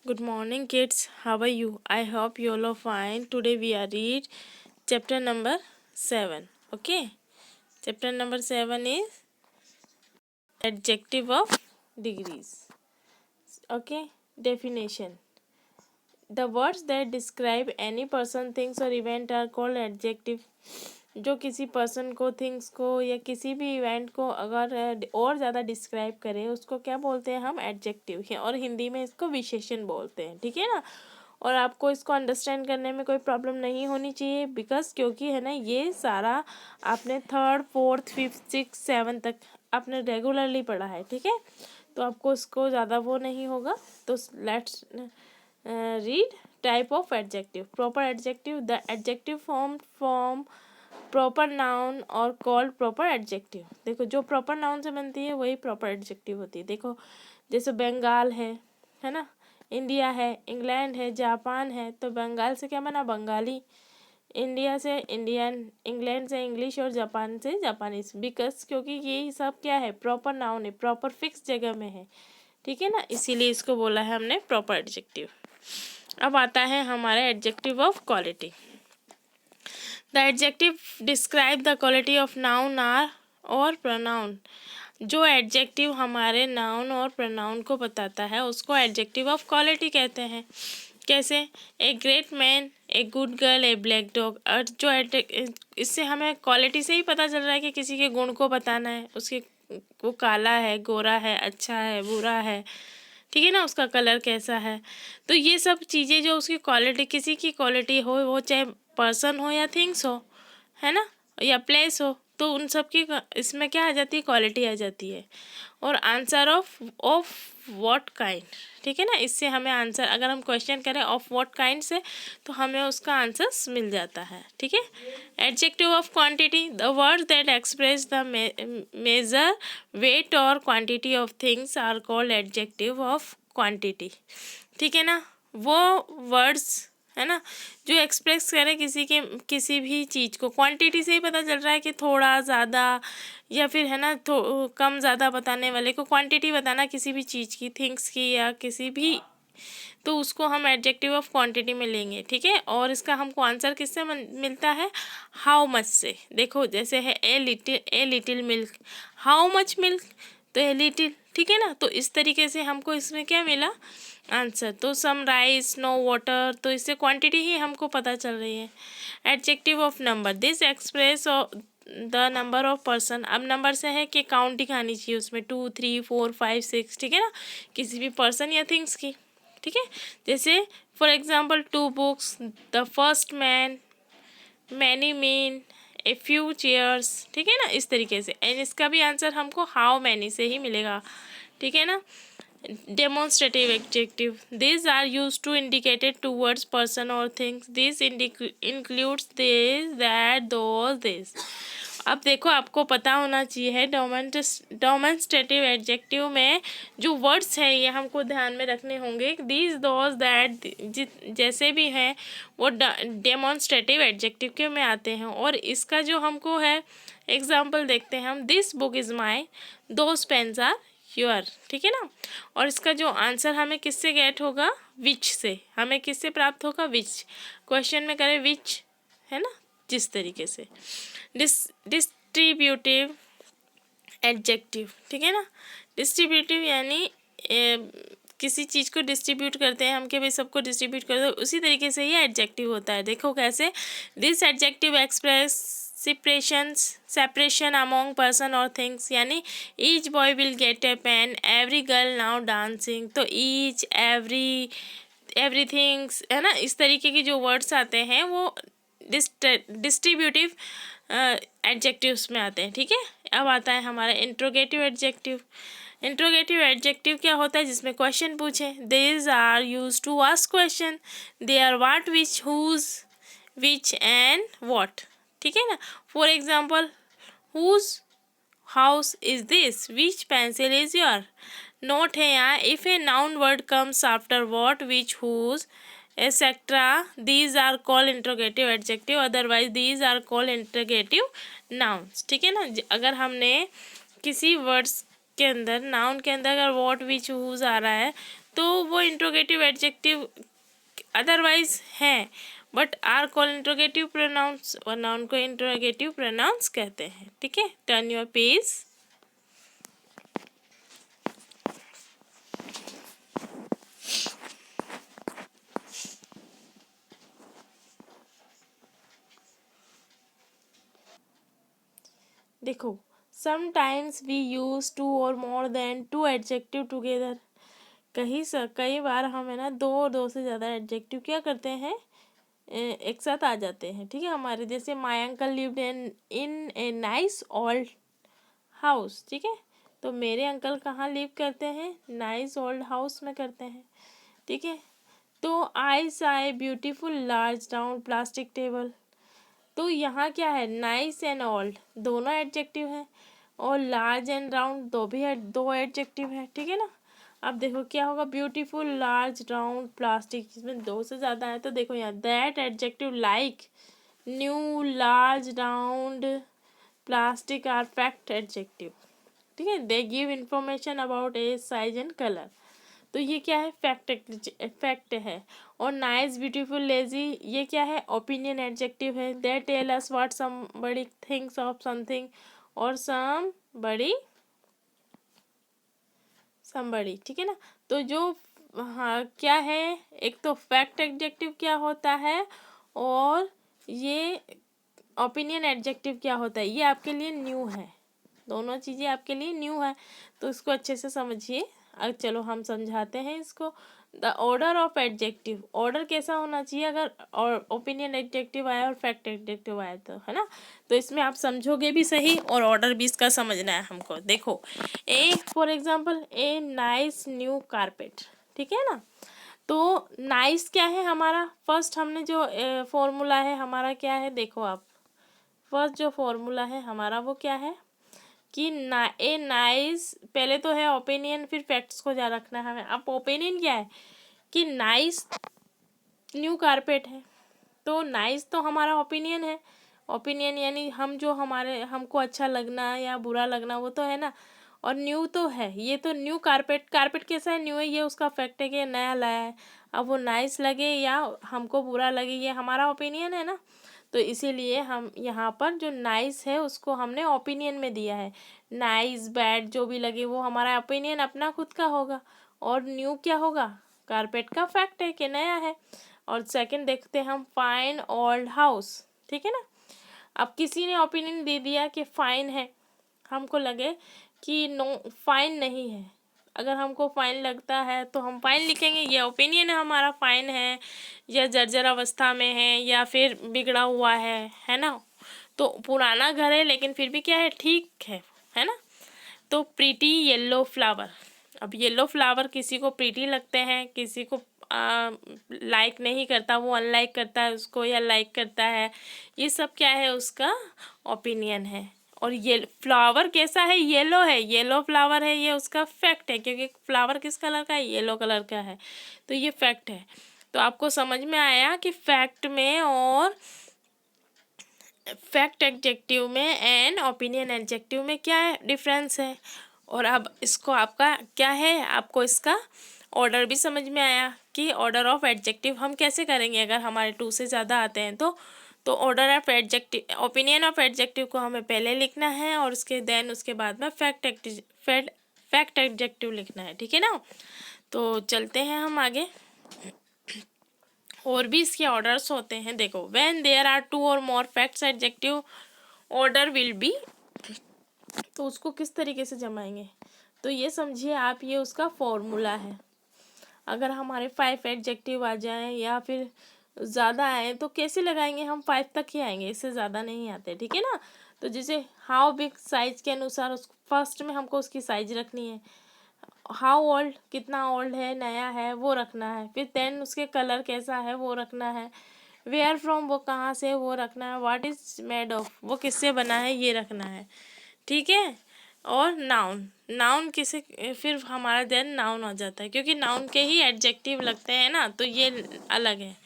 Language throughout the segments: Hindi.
Good morning, kids. How are you? I hope you all are fine. Today we are read chapter number 7. Okay. Chapter number 7 is adjective of degrees. Okay. Definition. The words that describe any person, things or event are called adjective. जो किसी पर्सन को, थिंग्स को या किसी भी इवेंट को अगर और ज़्यादा डिस्क्राइब करे उसको क्या बोलते हैं हम? एडजेक्टिव है। और हिंदी में इसको विशेषण बोलते हैं। ठीक है ना। और आपको इसको अंडरस्टैंड करने में कोई प्रॉब्लम नहीं होनी चाहिए बिकॉज क्योंकि है ना ये सारा आपने 3rd 4th 5th 6th 7th तक आपने रेगुलरली पढ़ा है। ठीक है, तो आपको इसको ज़्यादा वो नहीं होगा। तो let's read type of adjective. Proper adjective, the adjective form proper noun और कॉल्ड प्रॉपर एडजेक्टिव। देखो जो प्रॉपर नाउन से बनती है वही प्रॉपर एडजेक्टिव होती है। देखो जैसे बंगाल है ना, इंडिया है, इंग्लैंड है, जापान है, तो बंगाल से क्या बना? बंगाली। इंडिया से इंडियन, इंग्लैंड से इंग्लिश और जापान से जापानीज। बिकॉज क्योंकि ये सब क्या है? प्रॉपर नाउन है, प्रॉपर फिक्स जगह में है। ठीक है ना, इसीलिए इसको बोला है हमने प्रॉपर एडजेक्टिव। अब आता है हमारा adjective of quality. The adjective describe the quality of noun or और प्रोनाउन। जो एडजेक्टिव हमारे नाउन और प्रोनाउन को बताता है उसको एडजेक्टिव ऑफ क्वालिटी कहते हैं। कैसे? A great man, a good girl, A black dog. और जो इससे हमें क्वालिटी से ही पता चल रहा है कि किसी के गुण को बताना है, उसके वो काला है, गोरा है, अच्छा है, बुरा है। ठीक है ना, उसका कलर कैसा है। तो ये सब चीज़ें जो उसकी क्वालिटी, किसी की क्वालिटी हो, वो चाहे पर्सन हो या थिंग्स हो, है ना, या प्लेस हो, तो उन सब की इसमें क्या आ जाती है? क्वालिटी आ जाती है। और आंसर ऑफ व्हाट काइंड। ठीक है ना, इससे हमें आंसर, अगर हम क्वेश्चन करें ऑफ व्हाट काइंड से, तो हमें उसका आंसर मिल जाता है। ठीक है। Adjective of quantity, the words that express the measure, weight और quantity of things are called adjective of quantity. ठीक है ना, वो वर्ड्स है ना जो एक्सप्रेस करें किसी भी चीज़ को। क्वांटिटी से ही पता चल रहा है कि थोड़ा ज़्यादा या फिर है ना कम ज़्यादा बताने वाले को क्वांटिटी बताना किसी भी चीज़ की, थिंग्स की या किसी भी, तो उसको हम एडजेक्टिव ऑफ क्वांटिटी में लेंगे। ठीक है। और इसका हमको आंसर किससे मिलता है? हाउ मच से। देखो जैसे है a little milk, how much milk, तो ए लिटिल। ठीक है ना, तो इस तरीके से हमको इसमें क्या मिला? आंसर। तो सम राइस, नो वाटर, तो इससे क्वांटिटी ही हमको पता चल रही है। Adjective of number, this express the number of person. अब नंबर से है कि काउंटिंग आनी चाहिए उसमें, 2 3 4 5 6। ठीक है ना, किसी भी पर्सन या थिंग्स की। ठीक है, जैसे for example 2 books, the first man, many mean, a few chairs. ठीक है ना, इस तरीके से। एंड इसका भी आंसर हमको हाउ मैनी से ही मिलेगा। ठीक है ना। Demonstrative adjective, these are used to indicate towards person or things. This includes this, that, those, this. अब देखो आपको पता होना चाहिए डेमोन्स्ट्रेटिव एडजेक्टिव में जो वर्ड्स हैं ये हमको ध्यान में रखने होंगे। दिस, दोज, दैट जैसे भी हैं वो डेमोन्स्ट्रेटिव एडजेक्टिव के में आते हैं। और इसका जो हमको है एग्जाम्पल देखते हैं हम। This book is my, those pens are your. ठीक है ना। और इसका जो आंसर हमें किससे गेट होगा? विच से। हमें किससे प्राप्त होगा? विच। क्वेश्चन में करें विच, है ना, जिस तरीके से। Distributive adjective. ठीक है ना, डिस्ट्रीब्यूटिव यानी किसी चीज़ को डिस्ट्रीब्यूट करते हैं हम कि भाई सबको डिस्ट्रीब्यूट कर दो, उसी तरीके से ये एडजेक्टिव होता है। देखो कैसे। This adjective express separation among person or things, यानी each boy will get a pen, every girl now dancing, तो each, every, everything, है ना, इस तरीके की जो वर्ड्स आते हैं वो डिस्ट्रीब्यूटिव एडजेक्टिव्स में आते हैं। ठीक है। अब आता है हमारा इंट्रोगेटिव एडजेक्टिव। इंट्रोगेटिव एडजेक्टिव क्या होता है? जिसमें क्वेश्चन पूछे। These are used to ask question. They are what, which, whose, which and what. ठीक है ना। For example, whose house is this, which pencil is your। Note है यहाँ, if a noun word comes after what, which, whose, etc. these are called interrogative adjective, otherwise these are called interrogative nouns। ठीक है ना। अगर हमने किसी वर्ड्स के अंदर, नाउन के अंदर अगर what, which, whose आ रहा है तो वो इंट्रोगेटिव एडजेक्टिव अदरवाइज हैं, but are call interrogative pronouns, और नाउन को इंट्रोगेटिव प्रोनाउंस कहते हैं। ठीक है, टर्न योर पेज। देखो, समटाइम्स वी यूज टू और more than two adjective together. कई बार हम है ना दो और दो से ज़्यादा एडजेक्टिव क्या करते हैं, एक साथ आ जाते हैं। ठीक है, हमारे जैसे my uncle lived in a nice old house. ठीक है, तो मेरे अंकल कहाँ लिव करते हैं, नाइस ओल्ड हाउस में करते हैं। ठीक है, तो आई सा a beautiful large round plastic table. तो यहाँ क्या है, नाइस एंड ओल्ड दोनों एडजेक्टिव हैं, और लार्ज एंड राउंड दो एडजेक्टिव है। ठीक है ना। अब देखो क्या होगा, ब्यूटीफुल लार्ज राउंड प्लास्टिक, जिसमें दो से ज़्यादा है, तो देखो यहाँ that adjective like new large round plastic are fact adjective. ठीक है, they give information about age size and colour. तो ये क्या है, फैक्ट है। और नाइस ब्यूटीफुल लेजी ये क्या है, ओपिनियन एडजेक्टिव है। They tell us what somebody thinks of something और समबडी। ठीक है ना। तो जो हाँ क्या है, एक तो फैक्ट एडजेक्टिव क्या होता है, और ये ओपिनियन एडजेक्टिव क्या होता है, ये आपके लिए न्यू है। दोनों चीज़ें आपके लिए न्यू है, तो इसको अच्छे से समझिए। अब चलो हम समझाते हैं इसको। The order of adjective, order कैसा होना चाहिए अगर और ओपिनियन एडजेक्टिव आया और फैक्ट एडजेक्टिव आया, तो है ना। तो इसमें आप समझोगे भी सही और ऑर्डर भी इसका समझना है हमको। देखो, for example a nice new carpet. ठीक है ना। तो नाइस क्या है हमारा, फर्स्ट हमने जो फॉर्मूला है हमारा क्या है, देखो आप फर्स्ट जो फॉर्मूला है हमारा वो क्या है कि नाइस पहले तो है ओपिनियन, फिर फैक्ट्स को जा रखना है हमें। अब ओपिनियन क्या है कि नाइस न्यू कारपेट है, तो नाइस तो हमारा ओपिनियन है। ओपिनियन यानी हम जो हमको अच्छा लगना या बुरा लगना वो तो है ना। और न्यू तो है, ये तो न्यू कारपेट कैसा है, न्यू है, ये उसका फैक्ट है कि नया लाया है। अब वो नाइस लगे या हमको बुरा लगे, ये हमारा ओपिनियन है ना। तो इसीलिए हम यहाँ पर जो नाइस है उसको हमने ओपिनियन में दिया है। नाइस बैड जो भी लगे वो हमारा ओपिनियन अपना खुद का होगा, और न्यू क्या होगा, कारपेट का फैक्ट है कि नया है। और सेकंड देखते हैं हम, फाइन ओल्ड हाउस। ठीक है ना। अब किसी ने ओपिनियन दे दिया कि फाइन है, हमको लगे कि नो फाइन नहीं है। अगर हमको फाइन लगता है तो हम फाइन लिखेंगे, ये ओपिनियन है हमारा, फाइन है या जर्जर अवस्था में है या फिर बिगड़ा हुआ है ना। तो पुराना घर है लेकिन फिर भी क्या है, ठीक है ना। तो प्रीटी येलो फ्लावर, अब येलो फ्लावर किसी को प्रीटी लगते हैं, किसी को लाइक नहीं करता, वो अनलाइक करता है उसको या लाइक करता है। ये सब क्या है, उसका ओपिनियन है। और ये फ्लावर कैसा है, येलो है, येलो फ्लावर है, ये उसका फैक्ट है, क्योंकि फ्लावर किस कलर का है, येलो कलर का है, तो ये फैक्ट है। तो आपको समझ में आया कि फैक्ट में और फैक्ट एडजेक्टिव में एंड ओपिनियन एडजेक्टिव में क्या है डिफरेंस है। और अब इसको आपका क्या है, आपको इसका ऑर्डर भी समझ में आया कि ऑर्डर ऑफ एडजेक्टिव हम कैसे करेंगे अगर हमारे टू से ज़्यादा आते हैं। तो order of adjective, opinion of adjective को हमें पहले लिखना है और उसके बाद में फैक्ट एडजेक्टिव लिखना है। ठीक है ना। तो चलते हैं हम आगे, और भी इसके ऑर्डर्स होते हैं। देखो, व्हेन देयर आर टू और मोर facts adjective order will be, तो उसको किस तरीके से जमाएंगे, तो ये समझिए आप, ये उसका फॉर्मूला है। अगर हमारे 5 एडजेक्टिव आ जाएं या फिर ज़्यादा आए तो कैसे लगाएंगे, हम 5 तक ही आएंगे, इससे ज़्यादा नहीं आते। ठीक है ना। तो जैसे हाउ बिग, साइज के अनुसार उस फर्स्ट में हमको उसकी साइज रखनी है। हाउ ओल्ड, कितना ओल्ड है, नया है, वो रखना है। फिर देन उसके कलर कैसा है वो रखना है। वेयर फ्रॉम, वो कहाँ से, वो रखना है। व्हाट इज़ मेड ऑफ, वो किससे बना है, ये रखना है। ठीक है। और नाउन किसे, फिर हमारा देन नाउन आ जाता है, क्योंकि नाउन के ही एडजेक्टिव लगते हैं ना, तो ये अलग है।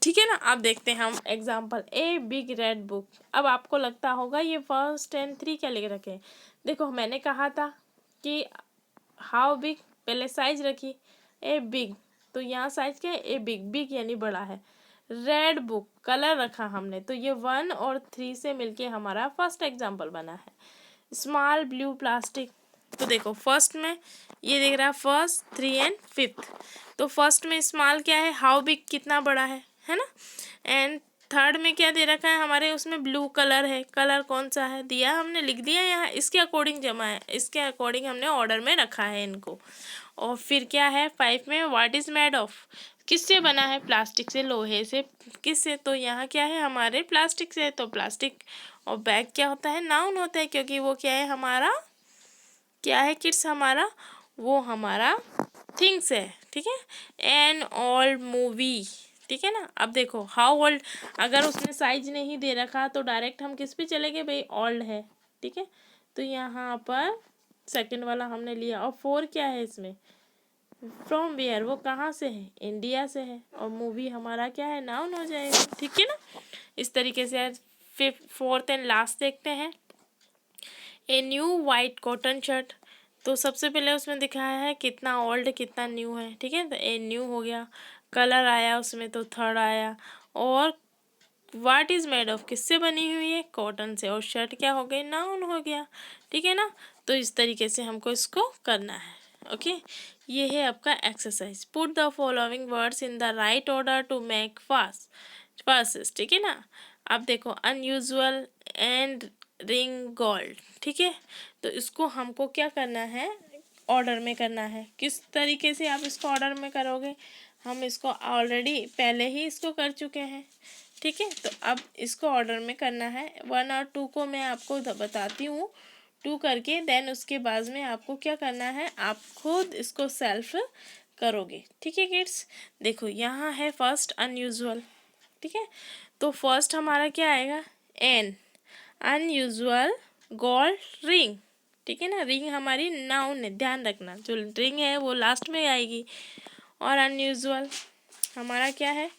ठीक है ना। अब देखते हैं हम example, a big red book. अब आपको लगता होगा ये 1 और 3 क्या लिख रखे हैं। देखो मैंने कहा था कि हाउ बिग, पहले साइज रखी, ए बिग, तो यहाँ साइज क्या है, ए बिग, बिग यानी बड़ा है। रेड बुक, कलर रखा हमने, तो ये 1 और 3 से मिलके हमारा फर्स्ट एग्जाम्पल बना है। स्मॉल ब्लू प्लास्टिक, तो देखो फर्स्ट में ये दिख रहा है फर्स्ट, 3 एंड 5th, तो फर्स्ट में स्मॉल क्या है, हाउ बिग कितना बड़ा है ना। एंड थर्ड में क्या दे रखा है हमारे, उसमें ब्लू कलर है, कलर कौन सा है दिया, हमने लिख दिया यहाँ, इसके अकॉर्डिंग जमा है, इसके अकॉर्डिंग हमने ऑर्डर में रखा है इनको। और फिर क्या है 5 में, व्हाट इज़ मेड ऑफ, किससे बना है, प्लास्टिक से, लोहे से, किससे, तो यहाँ क्या है हमारे प्लास्टिक से, तो प्लास्टिक। और बैग क्या होता है, नाउन होता है, क्योंकि वो क्या है हमारा, क्या है किड्स हमारा, वो हमारा थिंग्स है, ठीक है। एन ओल्ड मूवी, ठीक है ना। अब देखो हाउ ओल्ड, अगर उसने साइज नहीं दे रखा तो डायरेक्ट हम किस पे चले गए भाई, ओल्ड है, ठीक है। तो यहाँ पर सेकंड वाला हमने लिया। और 4 क्या है इसमें, फ्रॉम वेयर, वो कहाँ से है, इंडिया से है। और मूवी हमारा क्या है, नाउन हो जाएगा, ठीक है ना। इस तरीके से आज 4th एंड लास्ट देखते हैं। A new white cotton shirt, तो सबसे पहले उसमें दिखाया है कितना ओल्ड कितना न्यू है, ठीक है। तो ए न्यू हो गया, कलर आया उसमें तो थर्ड आया। और व्हाट इज़ मेड ऑफ, किससे बनी हुई है, कॉटन से। और शर्ट क्या हो गई, नाउन हो गया, ठीक है ना। तो इस तरीके से हमको इसको करना है, ओके। ये है आपका exercise. Put the following words in the right order to make fast, ठीक है ना। अब देखो अनयूजुअल एंड रिंग गोल्ड, ठीक है। तो इसको हमको क्या करना है, ऑर्डर में करना है। किस तरीके से आप इसको ऑर्डर में करोगे, हम इसको ऑलरेडी पहले ही इसको कर चुके हैं, ठीक है। तो अब इसको ऑर्डर में करना है। 1 और 2 को मैं आपको बताती हूँ, 2 करके देन उसके बाद में आपको क्या करना है, आप खुद इसको सेल्फ करोगे, ठीक है किड्स। देखो यहाँ है फर्स्ट अनयूजुअल, ठीक है। तो फर्स्ट हमारा क्या आएगा, एन अनयूजुअल गोल्ड रिंग, ठीक है ना। रिंग हमारी नाउन है, ध्यान रखना, जो रिंग है वो लास्ट में आएगी। और अनयूजुअल हमारा क्या है,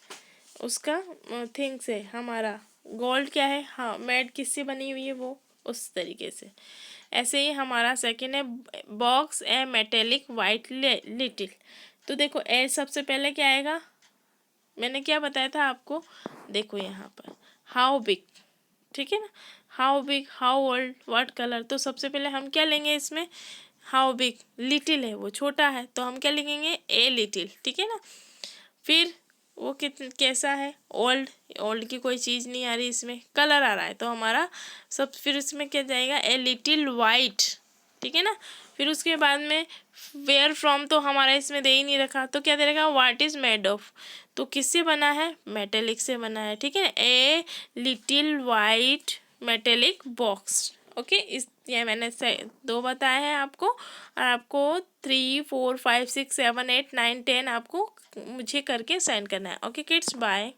उसका थिंग्स है हमारा। गोल्ड क्या है, हाँ मेड किससे बनी हुई है वो, उस तरीके से। ऐसे ही हमारा सेकंड है बॉक्स ए मेटेलिक वाइट लिटिल, तो देखो ए सबसे पहले क्या आएगा, मैंने क्या बताया था आपको, देखो यहाँ पर हाउ बिग, ठीक है ना। How big, how old, what colour, तो सबसे पहले हम क्या लेंगे इसमें, हाउ बिग, लिटिल है वो छोटा है, तो हम क्या लिखेंगे, ए लिटिल, ठीक है ना। फिर वो कैसा है, ओल्ड, ओल्ड की कोई चीज़ नहीं आ रही इसमें, कलर आ रहा है, तो हमारा सब फिर इसमें क्या जाएगा, ए लिटिल वाइट, ठीक है ना। फिर उसके बाद में वेयर फ्रॉम, तो हमारा इसमें दे ही नहीं रखा, तो क्या दे रखा, व्हाट इज़ मेड ऑफ, तो किससे बना है, मेटेलिक से बना है, ठीक है। A little white metallic box, okay. इस ये मैंने से 2 बताए हैं आपको, और आपको 3, 4, 5, 6, 7, 8, 9, 10 आपको मुझे करके सेंड करना है, ओके किड्स, बाय।